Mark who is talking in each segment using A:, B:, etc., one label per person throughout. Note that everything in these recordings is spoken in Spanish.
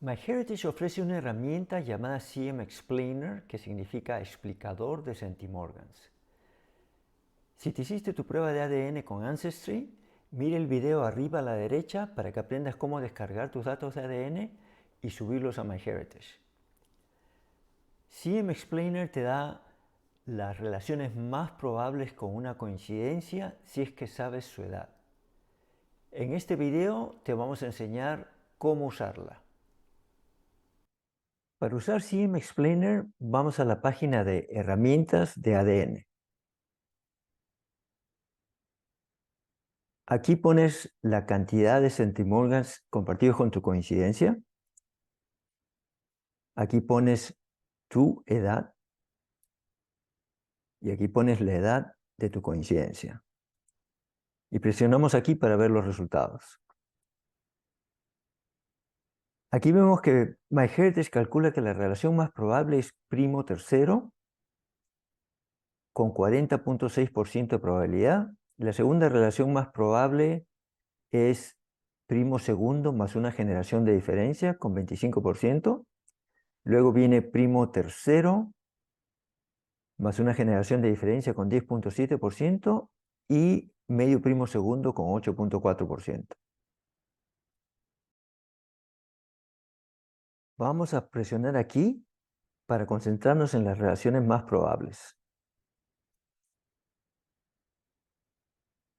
A: MyHeritage ofrece una herramienta llamada CM Explainer, que significa explicador de centimorgans. Si te hiciste tu prueba de ADN con Ancestry, mira el video arriba a la derecha para que aprendas cómo descargar tus datos de ADN y subirlos a MyHeritage. CM Explainer te da las relaciones más probables con una coincidencia si es que sabes su edad. En este video te vamos a enseñar cómo usarla. Para usar CM Explainer, vamos a la página de herramientas de ADN. Aquí pones la cantidad de centimorgans compartidos con tu coincidencia. Aquí pones tu edad. Y aquí pones la edad de tu coincidencia. Y presionamos aquí para ver los resultados. Aquí vemos que MyHeritage calcula que la relación más probable es primo tercero, con 40.6% de probabilidad. La segunda relación más probable es primo segundo más una generación de diferencia, con 25%. Luego viene primo tercero más una generación de diferencia, con 10.7%. Y medio primo segundo, con 8.4%. Vamos a presionar aquí para concentrarnos en las relaciones más probables.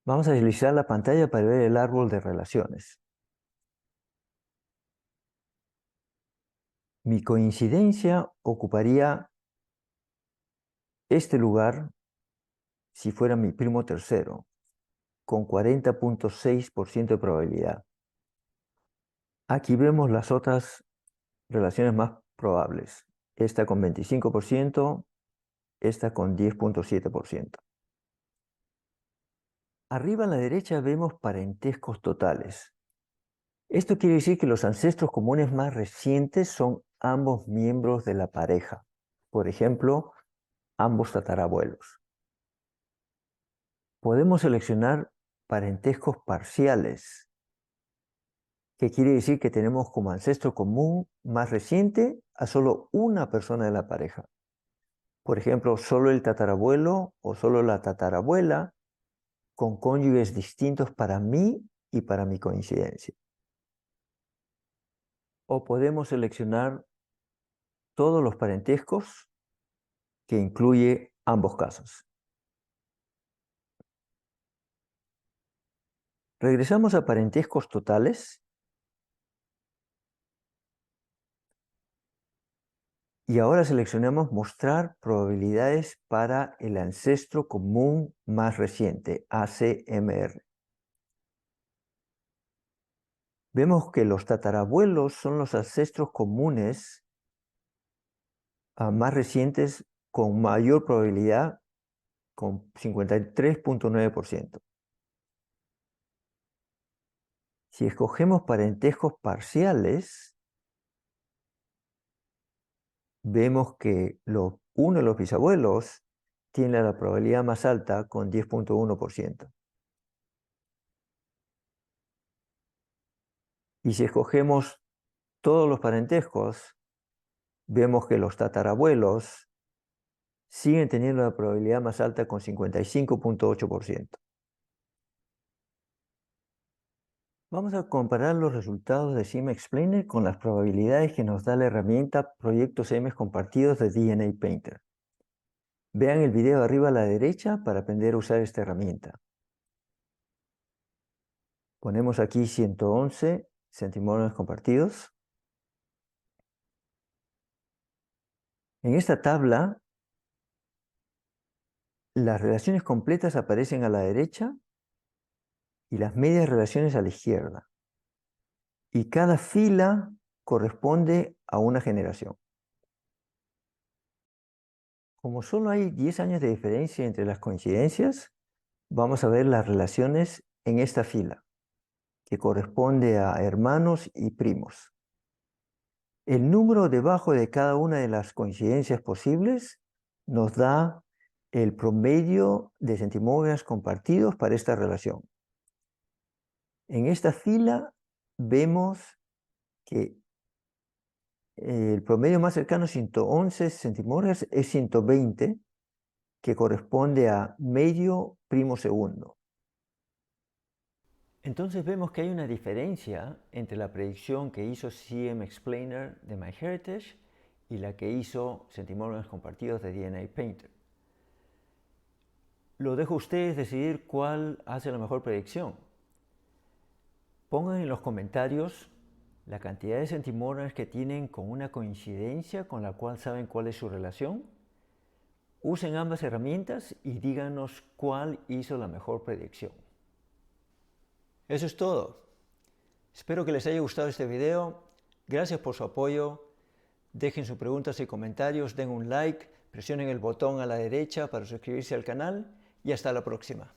A: Vamos a deslizar la pantalla para ver el árbol de relaciones. Mi coincidencia ocuparía este lugar si fuera mi primo tercero, con 40.6% de probabilidad. Aquí vemos las otras relaciones más probables. Esta con 25%, esta con 10.7%. Arriba a la derecha vemos parentescos totales. Esto quiere decir que los ancestros comunes más recientes son ambos miembros de la pareja. Por ejemplo, ambos tatarabuelos. Podemos seleccionar parentescos parciales, que quiere decir que tenemos como ancestro común más reciente a solo una persona de la pareja. Por ejemplo, solo el tatarabuelo o solo la tatarabuela, con cónyuges distintos para mí y para mi coincidencia. O podemos seleccionar todos los parentescos, que incluye ambos casos. Regresamos a parentescos totales. Y ahora seleccionamos mostrar probabilidades para el ancestro común más reciente, ACMR. Vemos que los tatarabuelos son los ancestros comunes más recientes con mayor probabilidad, con 53.9%. Si escogemos parentescos parciales, vemos que uno de los bisabuelos tiene la probabilidad más alta, con 10.1%. Y si escogemos todos los parentescos, vemos que los tatarabuelos siguen teniendo la probabilidad más alta, con 55.8%. Vamos a comparar los resultados de CM Explainer con las probabilidades que nos da la herramienta Proyectos M Compartidos de DNA Painter. Vean el video arriba a la derecha para aprender a usar esta herramienta. Ponemos aquí 111 centimorgans compartidos. En esta tabla, las relaciones completas aparecen a la derecha y las medias relaciones a la izquierda. Y cada fila corresponde a una generación. Como solo hay 10 años de diferencia entre las coincidencias, vamos a ver las relaciones en esta fila, que corresponde a hermanos y primos. El número debajo de cada una de las coincidencias posibles nos da el promedio de centimorgans compartidos para esta relación. En esta fila vemos que El promedio más cercano, 111 centimoras, es 120, que corresponde a medio primo segundo. Entonces vemos que hay una diferencia entre la predicción que hizo CM Explainer de MyHeritage y la que hizo centimorgas compartidos de DNA Painter. Lo dejo a ustedes decidir cuál hace la mejor predicción. Pongan en los comentarios la cantidad de centimorgas que tienen con una coincidencia con la cual saben cuál es su relación. Usen ambas herramientas y díganos cuál hizo la mejor predicción. Eso es todo. Espero que les haya gustado este video. Gracias por su apoyo. Dejen sus preguntas y comentarios, den un like, presionen el botón a la derecha para suscribirse al canal y hasta la próxima.